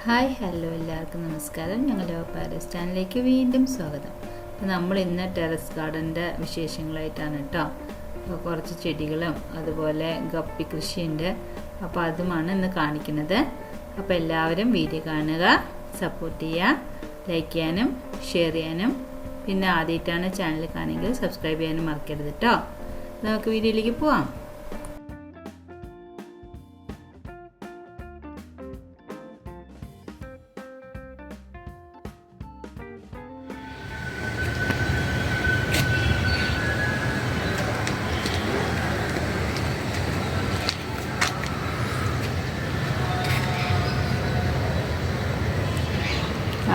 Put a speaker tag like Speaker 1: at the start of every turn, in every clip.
Speaker 1: Hi hello എല്ലാവർക്കും നമസ്കാരം. ഞങ്ങളുടെ പാരസ് ചാനലിലേക്ക് വീണ്ടും സ്വാഗതം. അപ്പോൾ നമ്മൾ ഇന്ന് ടെറസ് ഗാർഡൻ്റെ വിശേഷങ്ങളായിട്ടാണ് കേട്ടോ. അപ്പോൾ കുറച്ച് ചെടികളും അതുപോലെ ഗപ്പി കൃഷിയുണ്ട്. അപ്പോൾ അതുമാണ് ഇന്ന് കാണിക്കുന്നത്. അപ്പോൾ എല്ലാവരും വീഡിയോ കാണുക, സപ്പോർട്ട് ചെയ്യുക, ലൈക്ക് ചെയ്യാനും ഷെയർ ചെയ്യാനും പിന്നെ ആദ്യമായിട്ടാണ് ചാനൽ കാണുമെങ്കിൽ സബ്സ്ക്രൈബ് ചെയ്യാനും മറക്കരുത് കേട്ടോ. നമുക്ക് വീഡിയോയിലേക്ക് പോവാം.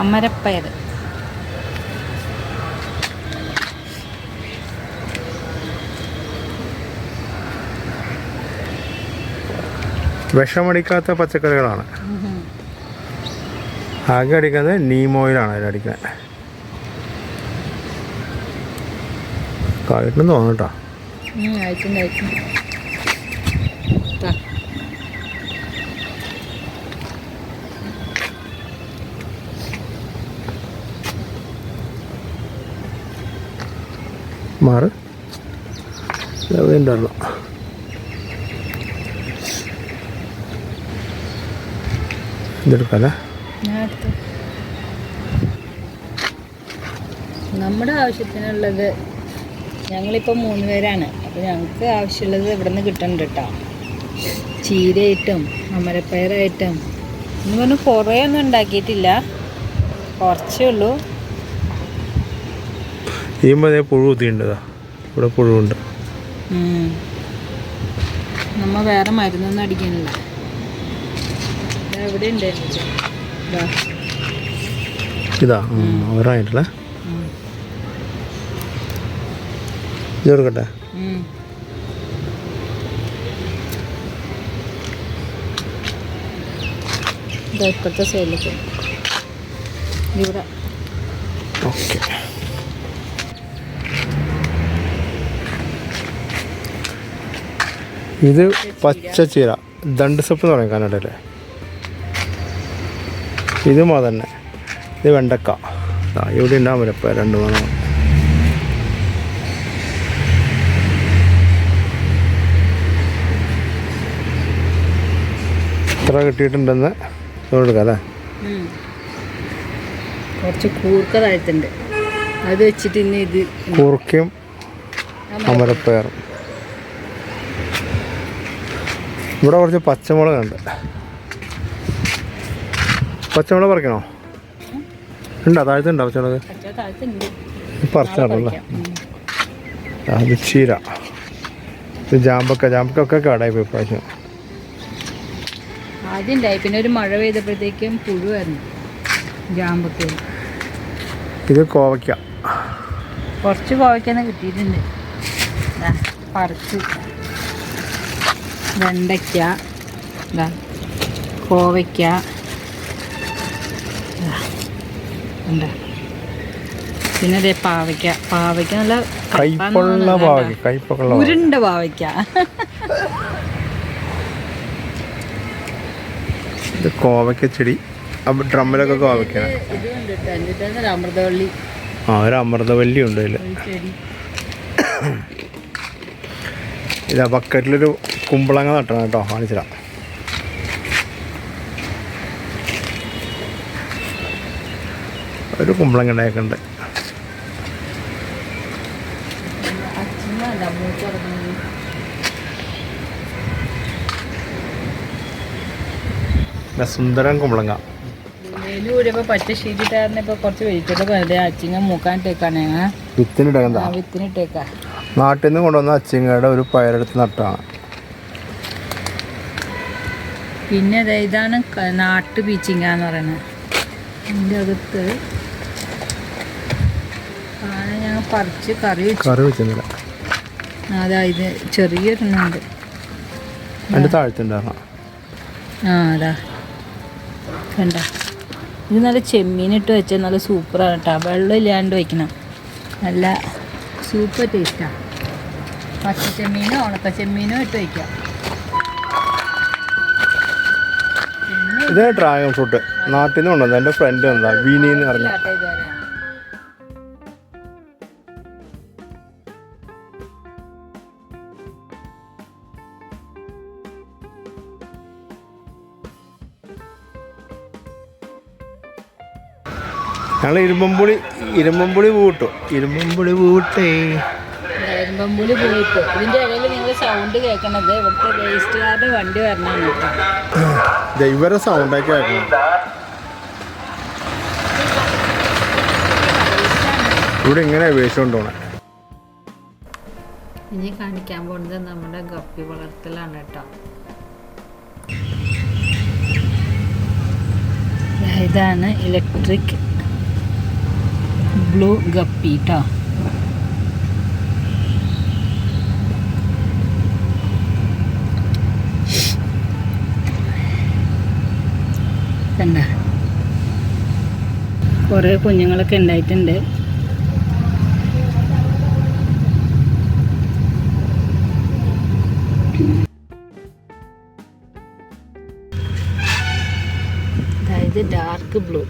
Speaker 1: അമരപ്പയർ,
Speaker 2: വിഷമടിക്കാത്ത പച്ചക്കറികളാണ്. ആകെ അടിക്കുന്നത് നീം ഓയിലാണ് അതിലടിക്കുന്നത്. കായിട്ടും തോന്നട്ടോ. മാറ് ഉണ്ടല്ലോ. ഇതെടുക്കല്ലേ.
Speaker 1: നമ്മുടെ ആവശ്യത്തിനുള്ളത് ഞങ്ങളിപ്പോൾ 3 പേരാണ്. അപ്പോൾ ഞങ്ങൾക്ക് ആവശ്യമുള്ളത് ഇവിടെ നിന്ന് കിട്ടുന്നുണ്ട് കേട്ടോ. ചീരയായിട്ടും അമരപ്പയറായിട്ടും എന്ന് പറഞ്ഞാൽ കുറേ ഒന്നും ഉണ്ടാക്കിയിട്ടില്ല, കുറച്ചേ ഉള്ളൂ.
Speaker 2: ചെയ്യുമ്പോൾ അതേ പുഴു കുത്തിയുണ്ട്. ഇവിടെ പുഴുവുണ്ട്.
Speaker 1: നമ്മൾ വേറെ മരുന്നൊന്നും അടിക്കാനില്ല. എവിടെ ഉണ്ടായിരുന്നു
Speaker 2: ഇതാ അവരായിട്ടല്ലേ. ഇത് കൊടുക്കട്ടെ.
Speaker 1: ഇപ്പോഴത്തെ സൈഡിലേക്ക് ഇവിടെ.
Speaker 2: ഓക്കെ, ഇത് പച്ചച്ചീര ദണ്ഡുസപ്പ് എന്ന് പറയും കന്നഡയിലെ. ഇതും അതന്നെ. ഇത് വെണ്ടക്ക. ഇവിടെ ഉണ്ടാകും ഇപ്പോൾ 2-3 ഇത്ര കിട്ടിയിട്ടുണ്ടെന്ന് കൊടുക്കാം അല്ലേ.
Speaker 1: കുറച്ച് കൂർക്ക താഴത്തുണ്ട്, അത് വെച്ചിട്ട് ഇന്ന് ഇത്
Speaker 2: കൂർക്കയും അമരപ്പയറും. ഇവിടെ കുറച്ച് പച്ചമുളകുണ്ട്. പച്ചമുളക് പറിക്കണോ? ഉണ്ടോ? താഴത്തുണ്ടോ പച്ചമുളക്? പറിച്ചാണല്ലേ. അത് ചീര. ഇത് ജാമ്പക്കൊക്കെ കാടായി പോയി പ്രാവശ്യം.
Speaker 1: ആദ്യം ഉണ്ടായി, പിന്നെ ഒരു മഴ പെയ്തപ്പോഴത്തേക്കും പുഴുവായിരുന്നു ജാമ്പക്ക.
Speaker 2: ഇത് കോവയ്ക്ക.
Speaker 1: കുറച്ച് കോവയ്ക്കന്ന് കിട്ടിയിട്ടുണ്ട്. പറിച്ച് വെണ്ടയ്ക്ക, കോവയ്ക്ക, പിന്നെ അതേ പാവയ്ക്ക നല്ല ഉരുണ്ട പാവയ്ക്ക.
Speaker 2: ഇത് കോവയ്ക്ക ചെടി. ഡ്രമ്മിലൊക്കെ കോവയ്ക്കാണ്.
Speaker 1: അമൃതവള്ളി.
Speaker 2: ഒരു അമൃതവല്ലി ഉണ്ട് അതിൽ. ഇതാ ബക്കറ്റിലൊരു കുമ്പളങ്ങ നട്ടണം കേട്ടോ, കാണിച്ചിടാം. ഒരു കുമ്പളങ്ങ ഉണ്ടായിട്ടുണ്ട്. സുന്ദരം കുമ്പളങ്ങ.
Speaker 1: പച്ച ഷീറ്റിട്ടായിരുന്നു. ഇപ്പൊ കുറച്ച് വെജിറ്റബിൾ വെറുതെ അച്ചിങ്ങ മൂക്കാനിട്ടേക്കാണ്.
Speaker 2: വിത്തിനിട്ടേക്കാ. നാട്ടിൽ നിന്ന് കൊണ്ടുവന്ന അച്ചിങ്ങയുടെ ഒരു പയറെടുത്ത് നട്ടാണ്.
Speaker 1: പിന്നെ ഇതാണ് നാട്ടു പീച്ചിങ്ങ എന്ന് പറയുന്നത്. അതിൻ്റെ അകത്ത് ഞങ്ങൾ പറിച്ച് കറി വെച്ചില്ല. അതായത് ചെറിയൊരെണ്ണുണ്ട്.
Speaker 2: അതിൻ്റെ താഴ്ത്തുണ്ടായിരുന്നു.
Speaker 1: അതാ കണ്ട. ഇത് നല്ല ചെമ്മീനിട്ട് വെച്ചാൽ നല്ല സൂപ്പറാണ് കേട്ടോ. വെള്ളം ഇല്ലാണ്ട് വയ്ക്കണം, നല്ല സൂപ്പർ ടേസ്റ്റാണ്. പച്ചച്ചെമ്മീനോ ഉണക്കച്ചെമ്മീനോ ഇട്ട് വയ്ക്കാം. പിന്നെ
Speaker 2: ഇത് ഡ്രാഗൺ ഫ്രൂട്ട് നാട്ടിൽ നിന്ന് കൊണ്ടുവന്നത്. എൻ്റെ ഫ്രണ്ട് എന്താ വിനി എന്ന് പറഞ്ഞ. ഞങ്ങൾ ഇരുമ്പമ്പുളി പൂ കിട്ടും. ഇരുമ്പമ്പുളി പൂട്ടേ
Speaker 1: ഇരുമ്പമ്പുളി പോയിട്ട് ഇതിൻ്റെ ഇടയിൽ നിങ്ങൾ സൗണ്ട് കേൾക്കണത് ഇവിടുത്തെ വേസ്റ്റുകാരുടെ വണ്ടി വരണമാണ് കേട്ടോ.
Speaker 2: ഇവരെ സൗണ്ടൊക്കെ കേൾക്കണം. ഇവിടെ ഇങ്ങനെ വേസ്റ്റ് കൊണ്ടുപോകണം.
Speaker 1: ഇനി കാണിക്കാൻ പോകുന്നത് നമ്മുടെ ഗപ്പി വളർത്തലാണ് കേട്ടോ. ഇതാണ് ഇലക്ട്രിക് ബ്ലൂ ഗപ്പി കേട്ടോ. കണ്ട കുറേ കുഞ്ഞുങ്ങളൊക്കെ ഉണ്ടായിട്ടുണ്ട്. അതായത് ഡാർക്ക് ബ്ലൂ.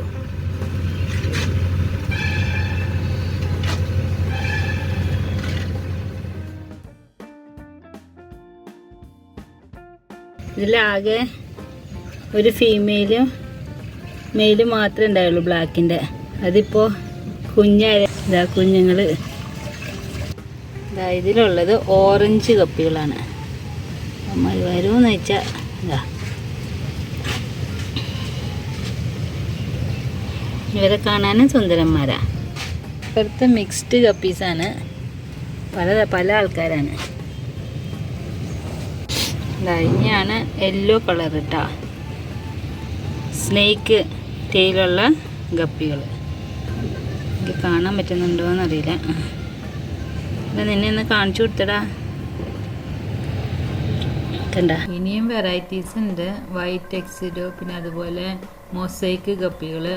Speaker 1: ഇതിലാകെ ഒരു ഫീമെയിലും മെയില് മാത്രമേ ഉണ്ടായുള്ളൂ ബ്ലാക്കിൻ്റെ. അതിപ്പോൾ ഇതാ കുഞ്ഞുങ്ങൾ. ഇതാ ഇതിലുള്ളത് ഓറഞ്ച് കപ്പികളാണ്. നമ്മൾ വരുമെന്ന് വെച്ചാൽ ഇതാ ഇവരെ കാണാനും സുന്ദരന്മാരാണ്. ഇപ്പോഴത്തെ മിക്സ്ഡ് കപ്പീസാണ്. പല ആൾക്കാരാണ്. ഇതാ ഇനിയാണ് യെല്ലോ കളർ ഇട്ടാ സ്നേക്ക് ടെയിലുള്ള ഗപ്പികൾ. എനിക്ക് കാണാൻ പറ്റുന്നുണ്ടോ എന്നറിയില്ല. ഇത് നിന്നെ ഒന്ന് കാണിച്ചു കൊടുത്തടാ. കണ്ട ഇനിയും വെറൈറ്റീസ് ഉണ്ട്. വൈറ്റ് എക്സിഡോ, പിന്നെ അതുപോലെ മൊസൈക്ക് ഗപ്പികൾ,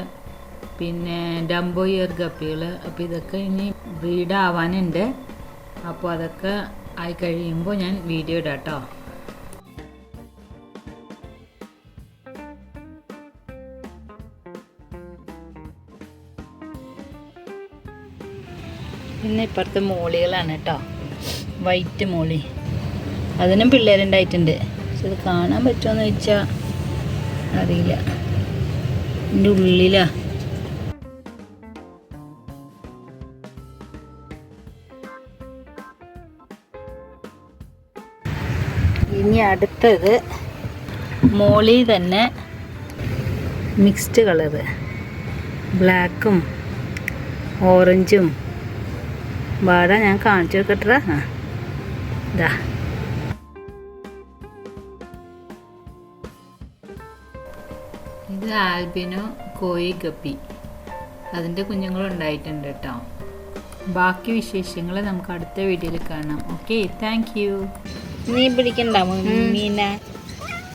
Speaker 1: പിന്നെ ഡംബോ ഇയർ ഗപ്പികൾ. അപ്പോൾ ഇതൊക്കെ ഇനി ബ്രീഡ് ആവാനുണ്ട്. അപ്പോൾ അതൊക്കെ ആയി കഴിയുമ്പോൾ ഞാൻ വീഡിയോ ഇടാം കേട്ടോ. പിന്നെ ഇപ്പുറത്തെ മോളികളാണ് കേട്ടോ. വൈറ്റ് മോളി, അതിനും പിള്ളേരുണ്ടായിട്ടുണ്ട്. പക്ഷെ അത് കാണാൻ പറ്റുമോയെന്ന് ചോദിച്ചാൽ അറിയില്ല. എൻ്റെ ഉള്ളിലാ. ഇനി അടുത്തത് മോളി തന്നെ മിക്സ്ഡ് കളറ്, ബ്ലാക്കും ഓറഞ്ചും. വാട ഞാൻ കാണിച്ചു കൊടുക്കട്ടാ. ഇതാ ഇത് ആൽബിനോ കോയി ഗപ്പി. അതിൻ്റെ കുഞ്ഞുങ്ങളുണ്ടായിട്ടുണ്ട് കേട്ടോ. ബാക്കി വിശേഷങ്ങൾ നമുക്ക് അടുത്ത വീഡിയോയിൽ കാണാം. Okay, thank you. നീ പിടിക്കണ്ട മീന.